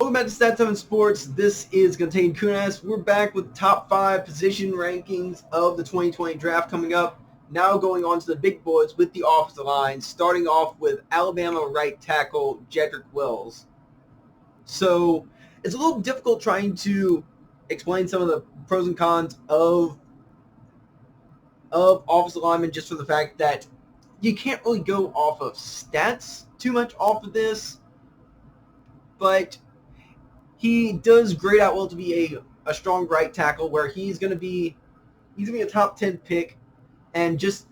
Welcome back to Stat 7 Sports. This is Contain Kunas. We're back with top 5 position rankings of the 2020 draft coming up. Now going on to the big boys with the offensive line, starting off with Alabama right tackle Jedrick Wills. So it's a little difficult trying to explain some of the pros and cons of offensive linemen just for the fact that you can't really go off of stats too much off of this, but he does grade out well to be a strong right tackle where he's going to be a top 10 pick. And just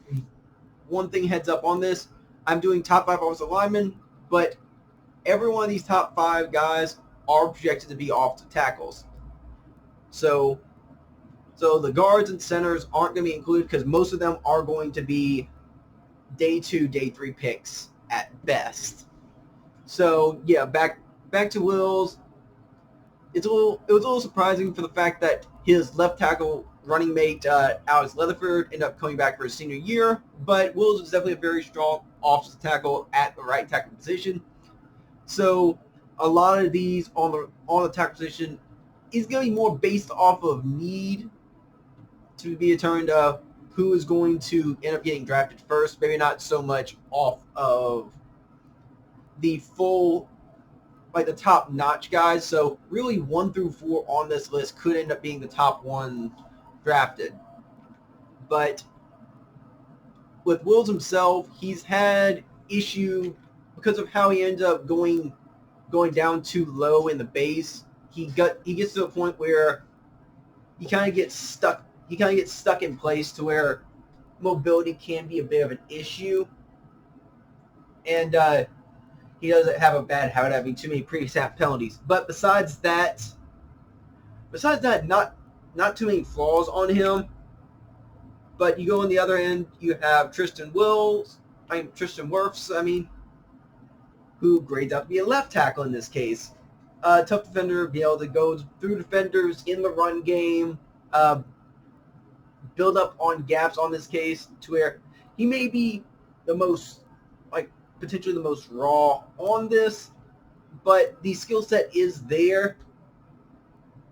one thing heads up on this, I'm doing top 5 offensive linemen, but every one of these top 5 guys are projected to be offensive tackles. So the guards and centers aren't going to be included because most of them are going to be day 2, day 3 picks at best. So yeah, back to Wills. It was a little surprising for the fact that his left tackle running mate Alex Leatherford ended up coming back for his senior year, but Wills is definitely a very strong offensive tackle at the right tackle position. So a lot of these on the tackle position is going to be more based off of need to be determined who is going to end up getting drafted first. Maybe not so much off of the full, like the top-notch guys. So really 1 through 4 on this list could end up being the top one drafted. But with Wills himself, he's had issue because of how he ended up going down too low in the base. He gets to a point where he kind of gets stuck. He kind of gets stuck in place to where mobility can be a bit of an issue, and he doesn't have a bad habit of having too many pre-snap penalties. But besides that, not too many flaws on him. But you go on the other end, you have Tristan Wirfs, who grades out to be a left tackle in this case. Tough defender, be able to go through defenders in the run game, build up on gaps on this case to where he may be the most, potentially the most raw on this, but the skill set is there.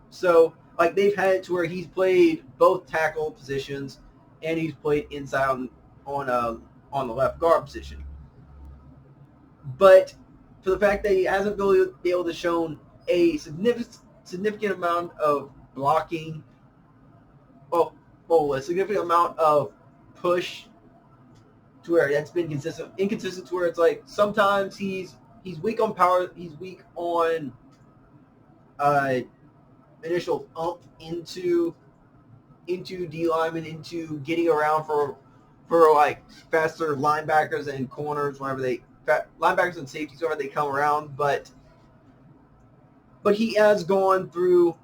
So, they've had it to where he's played both tackle positions and he's played inside on the left guard position. But for the fact that he hasn't really been able to show a significant amount of blocking, a significant amount of push to where that's been inconsistent to where it's like sometimes he's weak on power, he's weak on initial ump into D linemen, into getting around for faster linebackers and corners linebackers and safeties whenever they come around, but he has gone through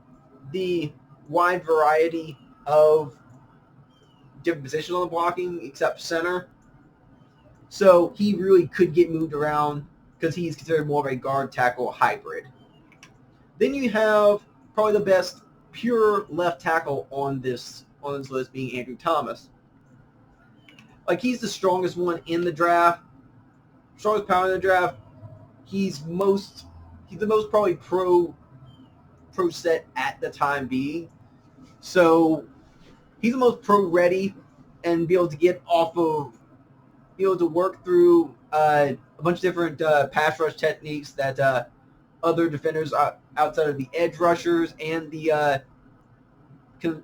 the wide variety of different positions on the blocking except center. So he really could get moved around because he's considered more of a guard tackle hybrid. Then you have probably the best pure left tackle on this list being Andrew Thomas. He's the strongest one in the draft, strongest power in the draft. He's the most probably pro set at the time being. So he's the most pro ready and be able to work through a bunch of different pass rush techniques that other defenders outside of the edge rushers and the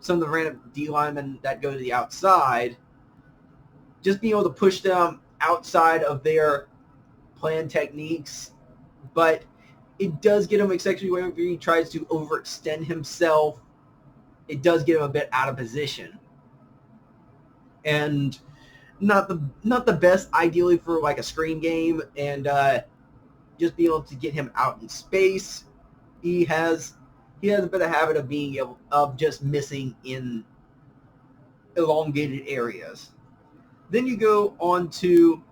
some of the random D linemen that go to the outside, just being able to push them outside of their planned techniques. But it does get him, especially when he tries to overextend himself, it does get him a bit out of position. And not the best ideally for a screen game, and just being able to get him out in space. He has a bit of habit of being able of just missing in elongated areas. Then you go on to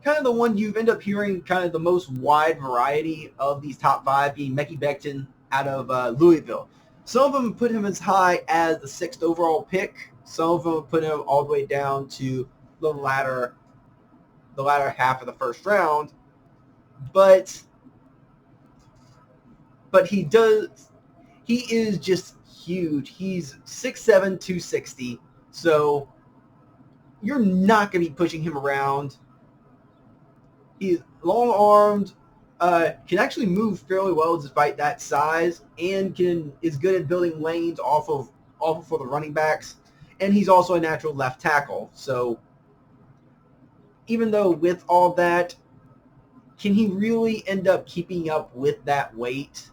kind of the one you've ended up hearing kind of the most wide variety of these top 5 being Mekhi Becton out of Louisville. Some of them put him as high as the 6th overall pick. Some of them put him all the way down to the latter half of the first round. But but he is just huge. He's 6'7", 260, so you're not going to be pushing him around. He's long-armed, can actually move fairly well despite that size, and is good at building lanes off of for the running backs. And he's also a natural left tackle. So even though with all that, can he really end up keeping up with that weight?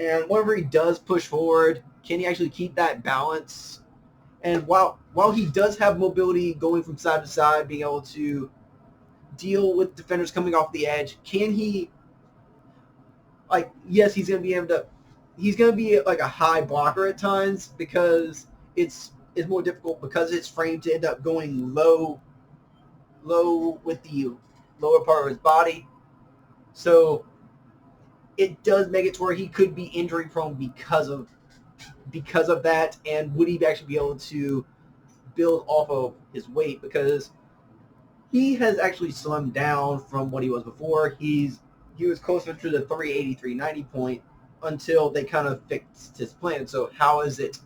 And whenever he does push forward, can he actually keep that balance? And while he does have mobility going from side to side, being able to deal with defenders coming off the edge, can he, like, yes, he's going to be like a high blocker at times because it's more difficult because it's framed to end up going low with the lower part of his body. So it does make it to where he could be injury prone because of that. And would he actually be able to build off of his weight? Because he has actually slimmed down from what he was before. He was closer to the 380, 390 point until they kind of fixed his plan. So how is it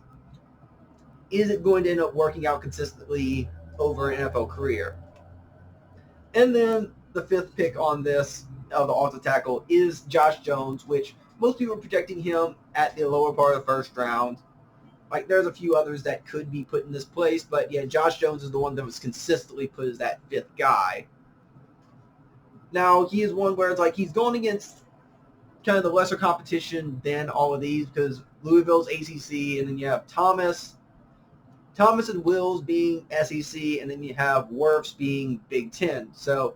going to end up working out consistently over an NFL career? And then the fifth pick on this of the offensive tackle is Josh Jones, which most people are projecting him at the lower part of the first round. Like, there's a few others that could be put in this place, but yeah, Josh Jones is the one that was consistently put as that fifth guy. Now, he is one where it's like he's going against kind of the lesser competition than all of these because Louisville's ACC, and then you have Thomas and Wills being SEC, and then you have Wirfs being Big Ten. So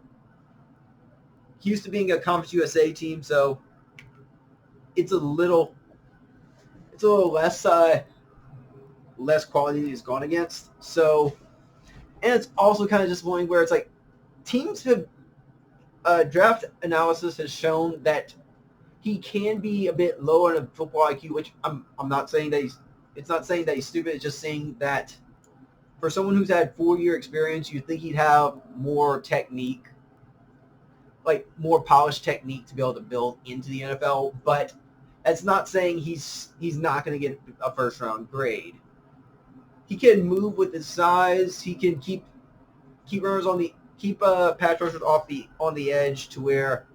Houston being a Conference USA team, so it's a little less quality he's gone against. So, and it's also kind of disappointing where it's like teams have draft analysis has shown that he can be a bit lower in a football IQ, which I'm not saying that it's not saying that he's stupid. It's just saying that for someone who's had 4-year experience, you'd think he'd have more technique, like more polished technique to be able to build into the NFL. But that's not saying he's not going to get a first round grade. He can move with his size. He can keep runners pass rushers on the edge to where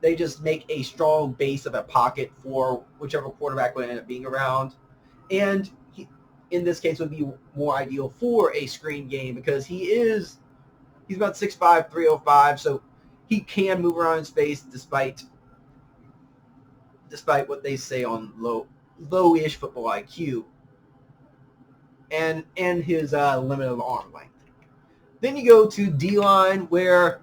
they just make a strong base of a pocket for whichever quarterback would end up being around. And he, in this case, would be more ideal for a screen game because he's about 6'5", 305, so he can move around in space despite what they say on low-ish football IQ and his limited arm length. Then you go to D-line, where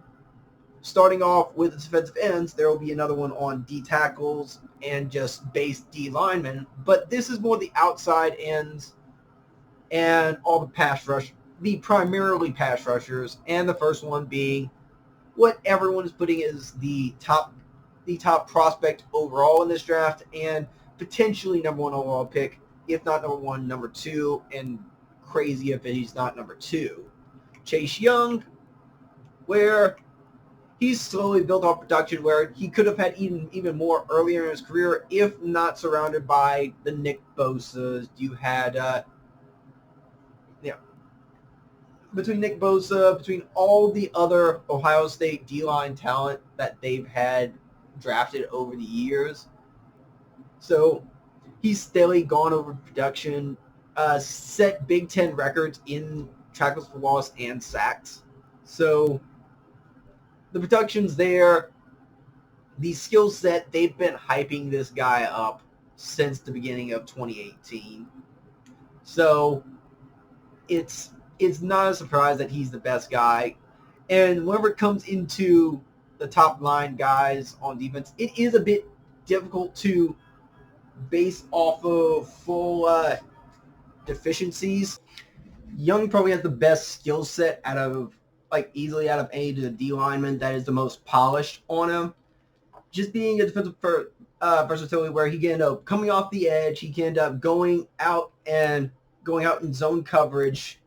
starting off with the defensive ends, there will be another one on D tackles and just base D linemen. But this is more the outside ends and all the primarily pass rushers. And the first one being what everyone is putting as the top prospect overall in this draft and potentially number one overall pick, if not number one, number two, and crazy if he's not number two. Chase Young, where he's slowly built up production where he could have had even more earlier in his career if not surrounded by the Nick Bosas. You had, between Nick Bosa, between all the other Ohio State D-line talent that they've had drafted over the years. So he's steadily gone over production, set Big Ten records in tackles for loss and sacks. So the production's there. The skill set, they've been hyping this guy up since the beginning of 2018. So it's not a surprise that he's the best guy. And whenever it comes into the top line guys on defense, it is a bit difficult to base off of full deficiencies. Young probably has the best skill set easily out of any of the D linemen that is the most polished on him. Just being a defensive versatility where he can end up coming off the edge, he can end up going out in zone coverage.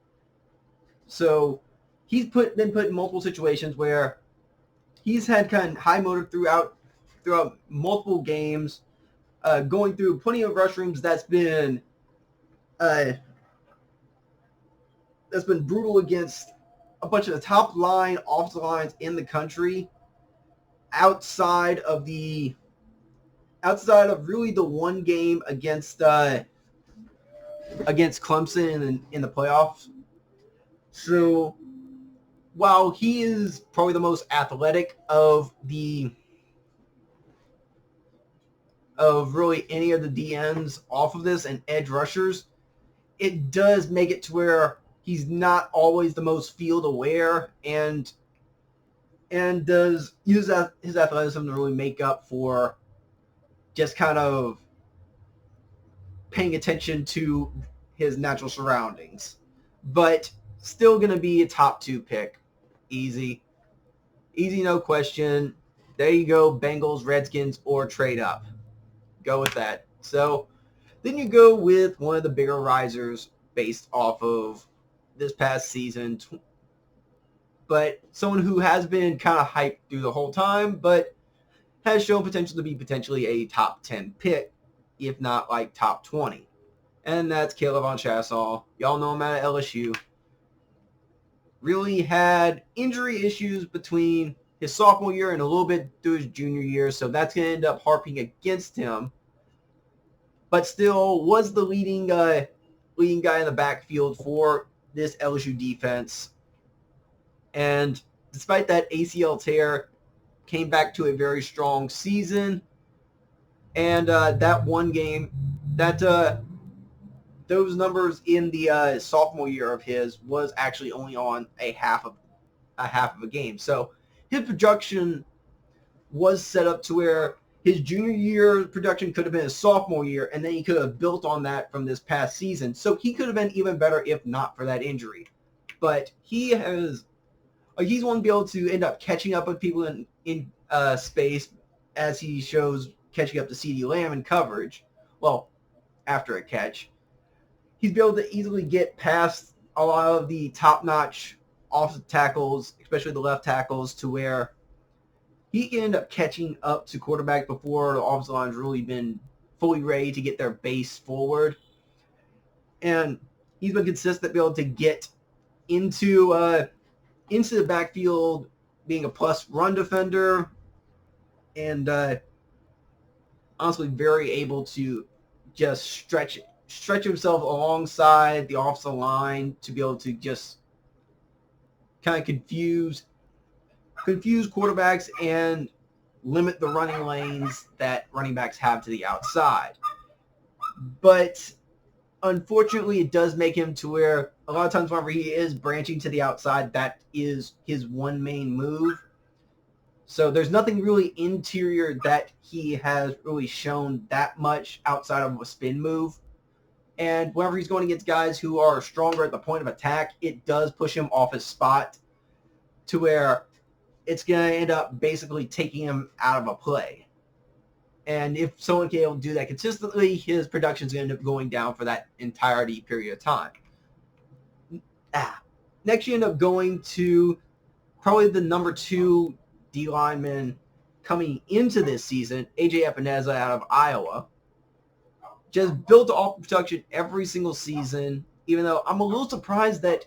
So he's been put in multiple situations where he's had kind of high motor throughout throughout multiple games, going through plenty of rush rooms uh, that's been brutal against a bunch of the top line offensive lines in the country, outside of really the one game against Clemson in the playoffs. So while he is probably the most athletic of really any of the DNs off of this and edge rushers, it does make it to where he's not always the most field aware and does use his athleticism to really make up for just kind of paying attention to his natural surroundings. But still going to be a top 2 pick. Easy, no question. There you go, Bengals, Redskins, or trade up. Go with that. So then you go with one of the bigger risers based off of this past season, but someone who has been kind of hyped through the whole time, but has shown potential to be potentially a top 10 pick, if not like top 20. And that's Caleb Von Chassall. Y'all know him out of LSU. Really had injury issues between his sophomore year and a little bit through his junior year, so that's going to end up harping against him. But still was the leading guy in the backfield for this LSU defense. And despite that ACL tear, came back to a very strong season. And that one game, those numbers in the sophomore year of his was actually only on a half of a game. So his production was set up to where his junior year production could have been his sophomore year, and then he could have built on that from this past season. So he could have been even better if not for that injury. But he's one to be able to end up catching up with people in space, as he shows catching up to CeeDee Lamb in coverage. Well, after a catch. He's be able to easily get past a lot of the top-notch offensive tackles, especially the left tackles, to where he can end up catching up to quarterback before the offensive line's really been fully ready to get their base forward. And he's been consistent, be able to get into the backfield, being a plus run defender, and honestly very able to just stretch himself alongside the offensive line to be able to just kind of confuse quarterbacks and limit the running lanes that running backs have to the outside. But unfortunately, it does make him to where a lot of times whenever he is branching to the outside, that is his one main move. So there's nothing really interior that he has really shown that much outside of a spin move. And whenever he's going against guys who are stronger at the point of attack, it does push him off his spot to where it's going to end up basically taking him out of a play. And if someone can able to do that consistently, his production is going to end up going down for that entirety period of time. Next, you end up going to probably the number 2 D lineman coming into this season, AJ Epineza out of Iowa. Just built off production every single season, even though I'm a little surprised that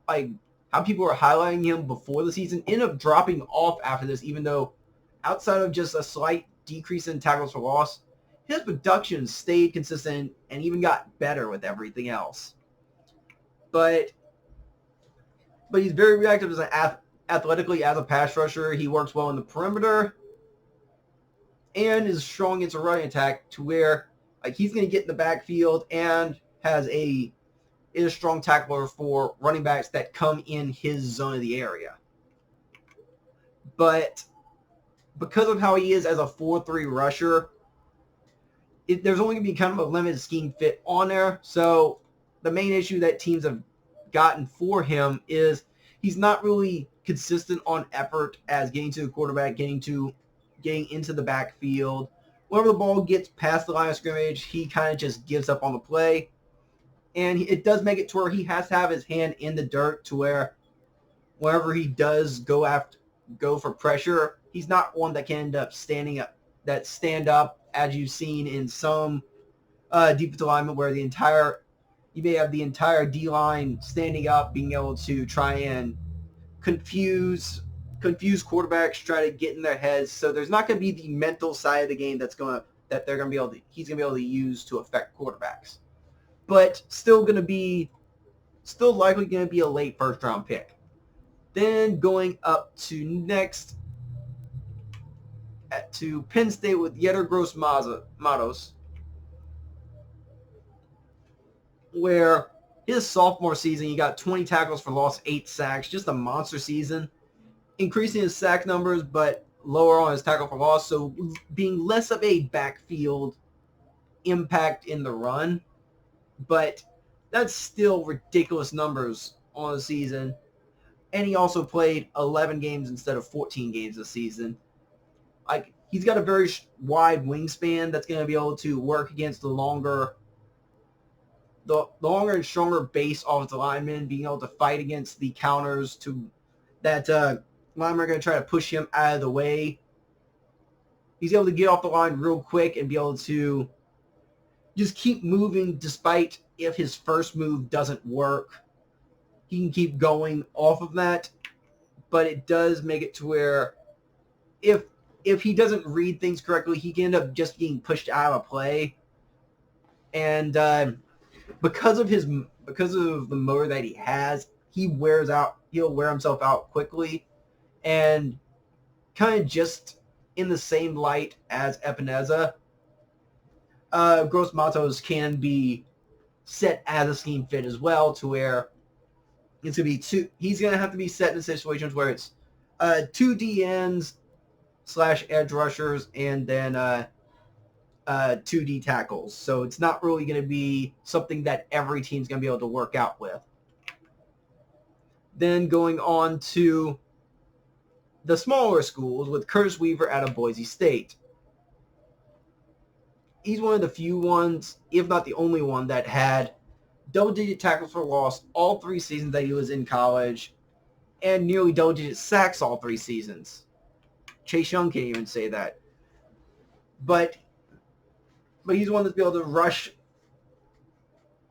how people were highlighting him before the season ended up dropping off after this, even though outside of just a slight decrease in tackles for loss, his production stayed consistent and even got better with everything else. But he's very reactive as athletically as a pass rusher. He works well in the perimeter and is strong against a running attack to where he's going to get in the backfield and is a strong tackler for running backs that come in his zone of the area. But because of how he is as a 4-3 rusher, there's only going to be kind of a limited scheme fit on there. So the main issue that teams have gotten for him is he's not really consistent on effort as getting to the quarterback, getting into the backfield. Whenever the ball gets past the line of scrimmage, he kind of just gives up on the play. And it does make it to where he has to have his hand in the dirt to where whenever he does go after, go for pressure. He's not one that can end up stand up, as you've seen in some defensive linemen where you may have the entire D-line standing up, being able to try and confuse quarterbacks, try to get in their heads. So there's not going to be the mental side of the game he's going to be able to use to affect quarterbacks. But still likely going to be a late first round pick. Then going up to next to Penn State with Yetur Gross-Matos, where his sophomore season he got 20 tackles for loss, 8 sacks, just a monster season, increasing his sack numbers but lower on his tackle for loss, so being less of a backfield impact in the run, but that's still ridiculous numbers on the season. And he also played 11 games instead of 14 games this season. Like, he's got a very wide wingspan that's going to be able to work against the longer and stronger base offensive linemen, being able to fight against the counters that linemen are going to try to push him out of the way. He's able to get off the line real quick and be able to just keep moving despite if his first move doesn't work. He can keep going off of that, but it does make it to where if he doesn't read things correctly, he can end up just getting pushed out of a play. And because of the motor that he has, he'll wear himself out quickly, and kind of just in the same light as Epenesa, Gross-Matos can be set as a scheme fit as well, to where it's going to be he's going to have to be set in situations where it's 2 DNs / edge rushers and then 2 D tackles. So it's not really going to be something that every team's going to be able to work out with. Then going on to the smaller schools with Curtis Weaver out of Boise State. He's one of the few ones, if not the only one, that had double-digit tackles for loss all 3 seasons that he was in college, and nearly double-digit sacks all 3 seasons. Chase Young can't even say that. But he's one that's able to rush.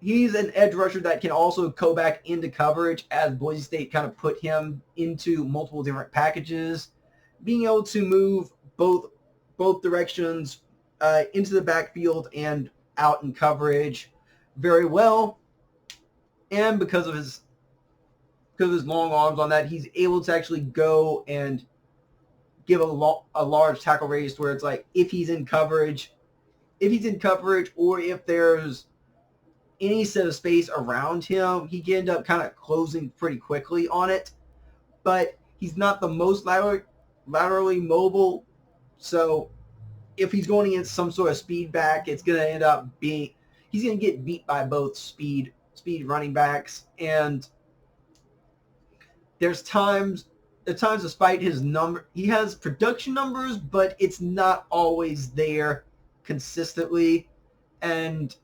He's an edge rusher that can also go back into coverage, as Boise State kind of put him into multiple different packages, being able to move both directions into the backfield and out in coverage very well. And because of his long arms on that, he's able to actually go and give a large tackle radius, where it's like if he's in coverage, or if there's any set of space around him, he can end up kind of closing pretty quickly on it. But he's not the most laterally mobile, so if he's going against some sort of speed back, it's going to end up being he's going to get beat by both speed running backs. And there's times despite his number, he has production numbers, but it's not always there consistently, and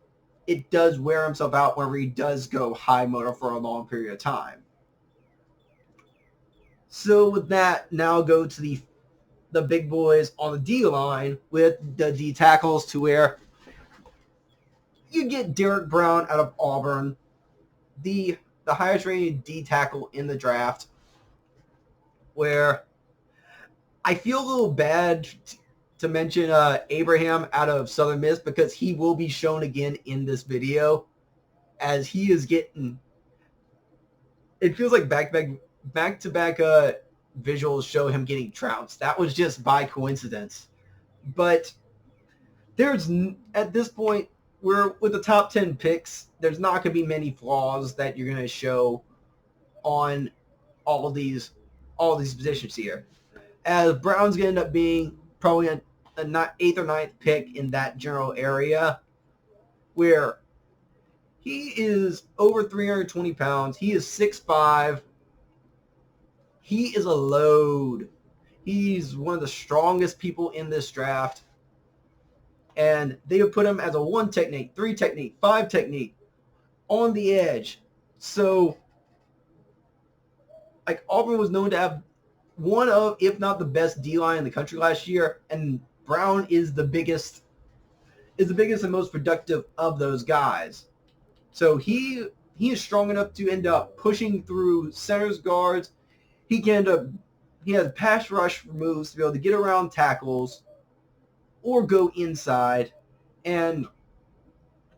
it does wear himself out whenever he does go high motor for a long period of time. So with that, now go to the big boys on the D line with the D tackles, to where you get Derek Brown out of Auburn, the highest rated D tackle in the draft, where I feel a little bad to mention Abraham out of Southern Miss, because he will be shown again in this video, as he is getting, it feels like back-to-back visuals show him getting trounced. That was just by coincidence. But at this point, we're with the top 10 picks, there's not going to be many flaws that you're going to show on all these positions here, as Brown's going to end up being probably an 8th or 9th pick in that general area, where he is over 320 pounds. He is 6'5". He is a load. He's one of the strongest people in this draft. And they have put him as a 1 technique, 3 technique, 5 technique on the edge. So, like, Auburn was known to have one of, if not the best D-line in the country last year, and Brown is the biggest and most productive of those guys. So he is strong enough to end up pushing through centers, guards. He has pass rush moves to be able to get around tackles or go inside, and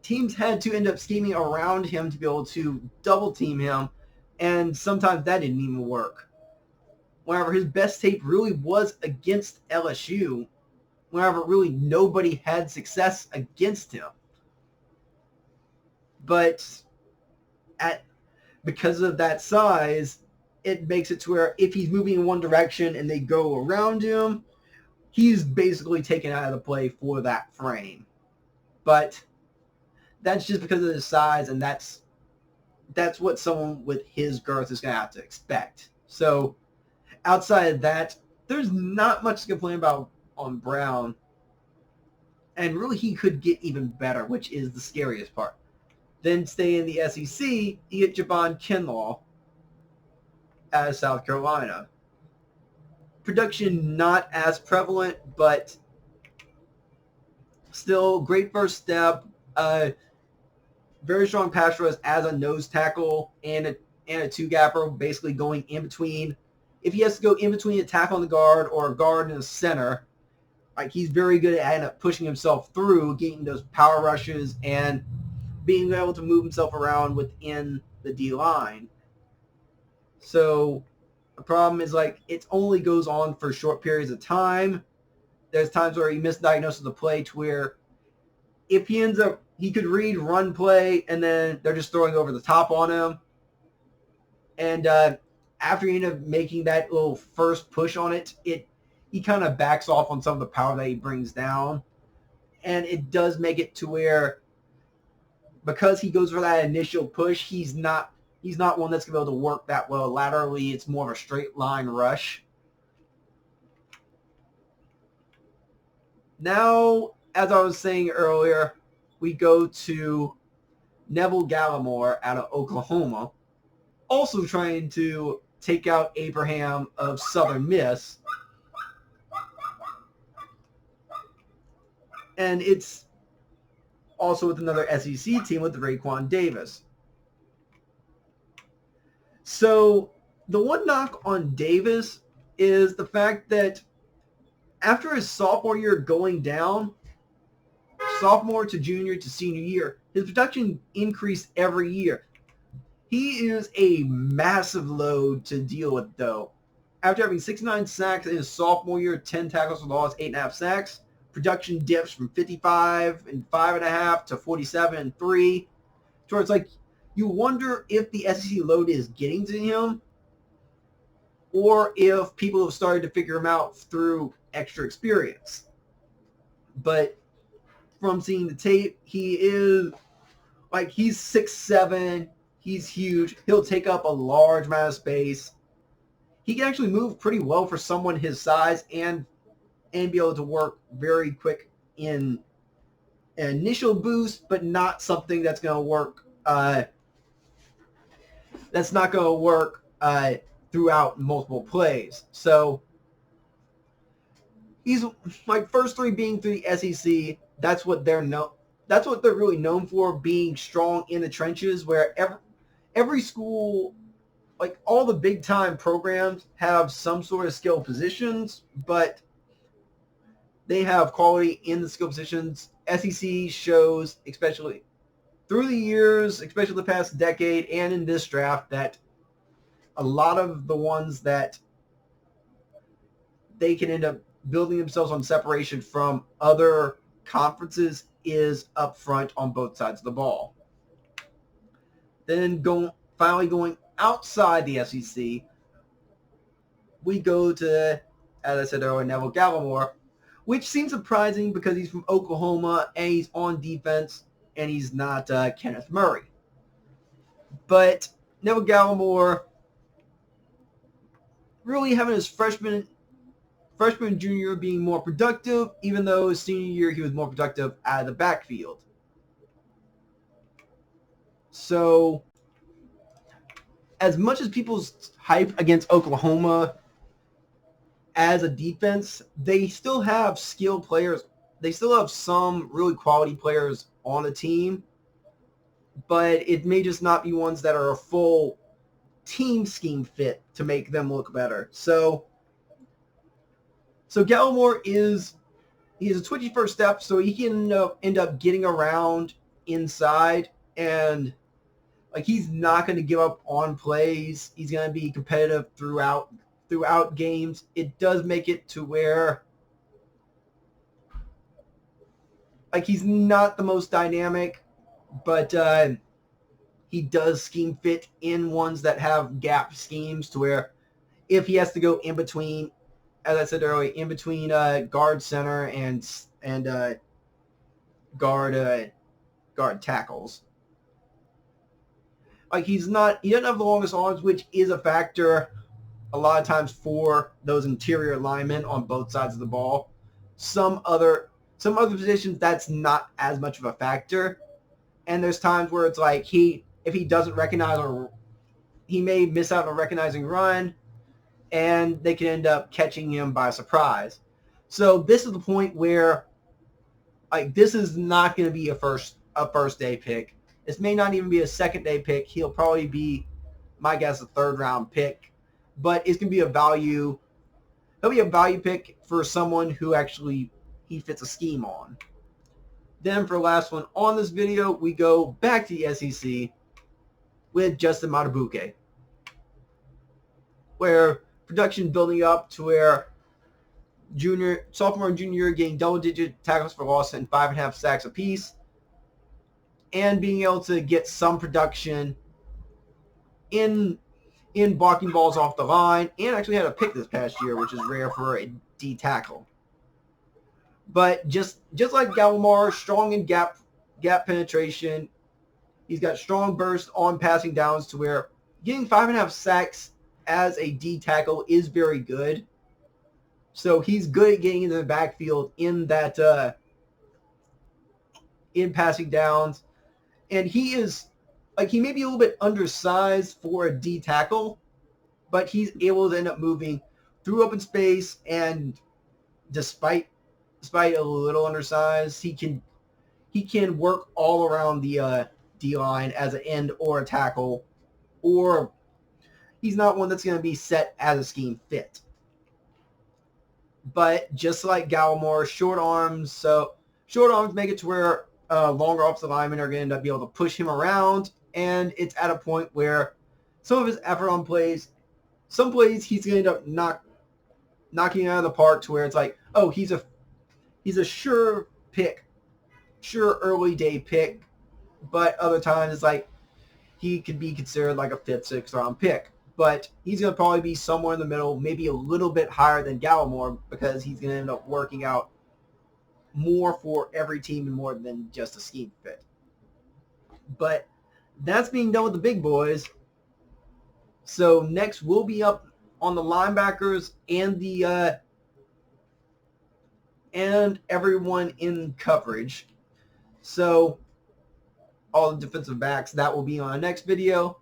teams had to end up scheming around him to be able to double team him, and sometimes that didn't even work. Whenever his best tape really was against LSU, whenever really nobody had success against him. But because of that size, it makes it to where if he's moving in one direction and they go around him, he's basically taken out of the play for that frame. But that's just because of his size, and that's what someone with his girth is going to have to expect. So outside of that, there's not much to complain about on Brown. And really, he could get even better, which is the scariest part. Then stay in the SEC, you get Javon Kinlaw out of South Carolina. Production not as prevalent, but still great first step. Very strong pass rush as a nose tackle and a two-gapper, basically going in between. If he has to go in between a tackle and the guard or a guard and a center, like he's very good at pushing himself through, getting those power rushes and being able to move himself around within the D-line. So the problem is like it only goes on for short periods of time. There's times where he misdiagnoses the play to where if he could read run play and then they're just throwing over the top on him. And after he ended up making that little first push on it, he kind of backs off on some of the power that he brings down. And it does make it to where because he goes for that initial push, he's not one that's going to be able to work that well laterally. It's more of a straight line rush. Now, as I was saying earlier, we go to Neville Gallimore out of Oklahoma, also trying to take out Abraham of Southern Miss. And it's also with another SEC team with Raekwon Davis. So the one knock on Davis is the fact that after his sophomore year going down, sophomore to junior to senior year, his production increased every year. He is a massive load to deal with, though. After having 69 sacks in his sophomore year, 10 tackles for loss, 8.5 sacks, production dips from 55 and 5.5 to 47 and 3. So it's like you wonder if the SEC load is getting to him or if people have started to figure him out through extra experience. But from seeing the tape, he is like he's 6'7", he's huge. He'll take up a large amount of space. He can actually move pretty well for someone his size and be able to work very quick in an initial boost, but not something that's going to work. That's not going to work throughout multiple plays. So he's like first three being through the SEC. That's what they're really known for, being strong in the trenches. Where every school, like all the big time programs, have some sort of skill positions, but they have quality in the skill positions. SEC shows, especially through the years, especially the past decade and in this draft, that a lot of the ones that they can end up building themselves on separation from other conferences is up front on both sides of the ball. Then finally going outside the SEC, we go to, as I said earlier, Neville Gallimore, which seems surprising because he's from Oklahoma and he's on defense and he's not Kenneth Murray. But Neville Gallimore really having his freshman and junior being more productive, even though his senior year he was more productive out of the backfield. So as much as people's hype against Oklahoma as a defense, they still have skilled players. They still have some really quality players on the team, but it may just not be ones that are a full team scheme fit to make them look better. So Gallimore is a twitchy first step, so he can end up getting around inside, and like he's not going to give up on plays. He's going to be competitive throughout games. It does make it to where like he's not the most dynamic, but he does scheme fit in ones that have gap schemes to where if he has to go in between, as I said earlier, in between guard center and guard tackles. Like he doesn't have the longest arms, which is a factor a lot of times for those interior linemen on both sides of the ball. Some other positions that's not as much of a factor. And there's times where it's like if he doesn't recognize, or he may miss out on a recognizing run, and they can end up catching him by surprise. So this is the point where like this is not going to be a first day pick. This may not even be a second day pick. He'll probably be, my guess, a third round pick. But it's going to be a value. He'll be a value pick for someone who actually he fits a scheme on. Then for the last one on this video, we go back to the SEC with Justin Madubuike, where production building up to where sophomore and junior year getting double-digit tackles for loss and 5.5 sacks apiece, and being able to get some production in blocking balls off the line, and actually had a pick this past year, which is rare for a D tackle. But just like Gallimore, strong in gap penetration. He's got strong burst on passing downs to where getting 5.5 sacks as a D tackle is very good. So he's good at getting into the backfield in that in passing downs. And he is like he may be a little bit undersized for a D tackle, but he's able to end up moving through open space, and despite a little undersized, he can work all around the D line as an end or a tackle, or he's not one that's going to be set as a scheme fit. But just like Gallimore, short arms make it to where longer offensive linemen are going to end up being able to push him around, and it's at a point where some of his effort on plays, some plays he's going to end up knocking out of the park to where it's like, oh, he's a sure early day pick, but other times it's like he could be considered like a 5th, 6th round pick. But he's going to probably be somewhere in the middle, maybe a little bit higher than Gallimore, because he's going to end up working out more for every team and more than just a scheme fit. But that's being done with the big boys. So next we'll be up on the linebackers and the and everyone in coverage. So all the defensive backs, that will be on our next video.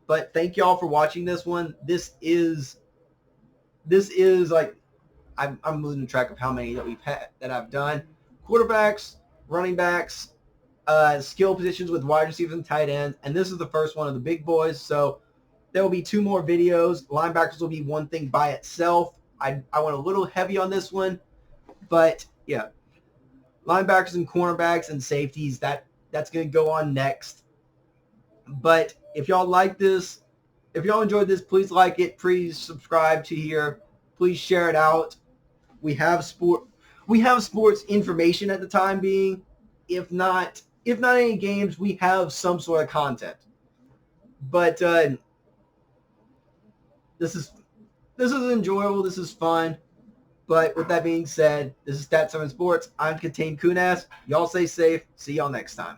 But thank y'all for watching this one. This is like I'm losing track of how many that I've done. Quarterbacks, running backs, skill positions with wide receivers and tight ends, and this is the first one of the big boys. So there will be 2 more videos. Linebackers will be one thing by itself. I went a little heavy on this one, but yeah, linebackers and cornerbacks and safeties, that's going to go on next. But if y'all like this, if y'all enjoyed this, please like it. Please subscribe to here. Please share it out. We have sports information at the time being. If not any games, we have some sort of content. But this is enjoyable. This is fun. But with that being said, this is Stat 7 Sports. I'm Contain Kunas. Y'all stay safe. See y'all next time.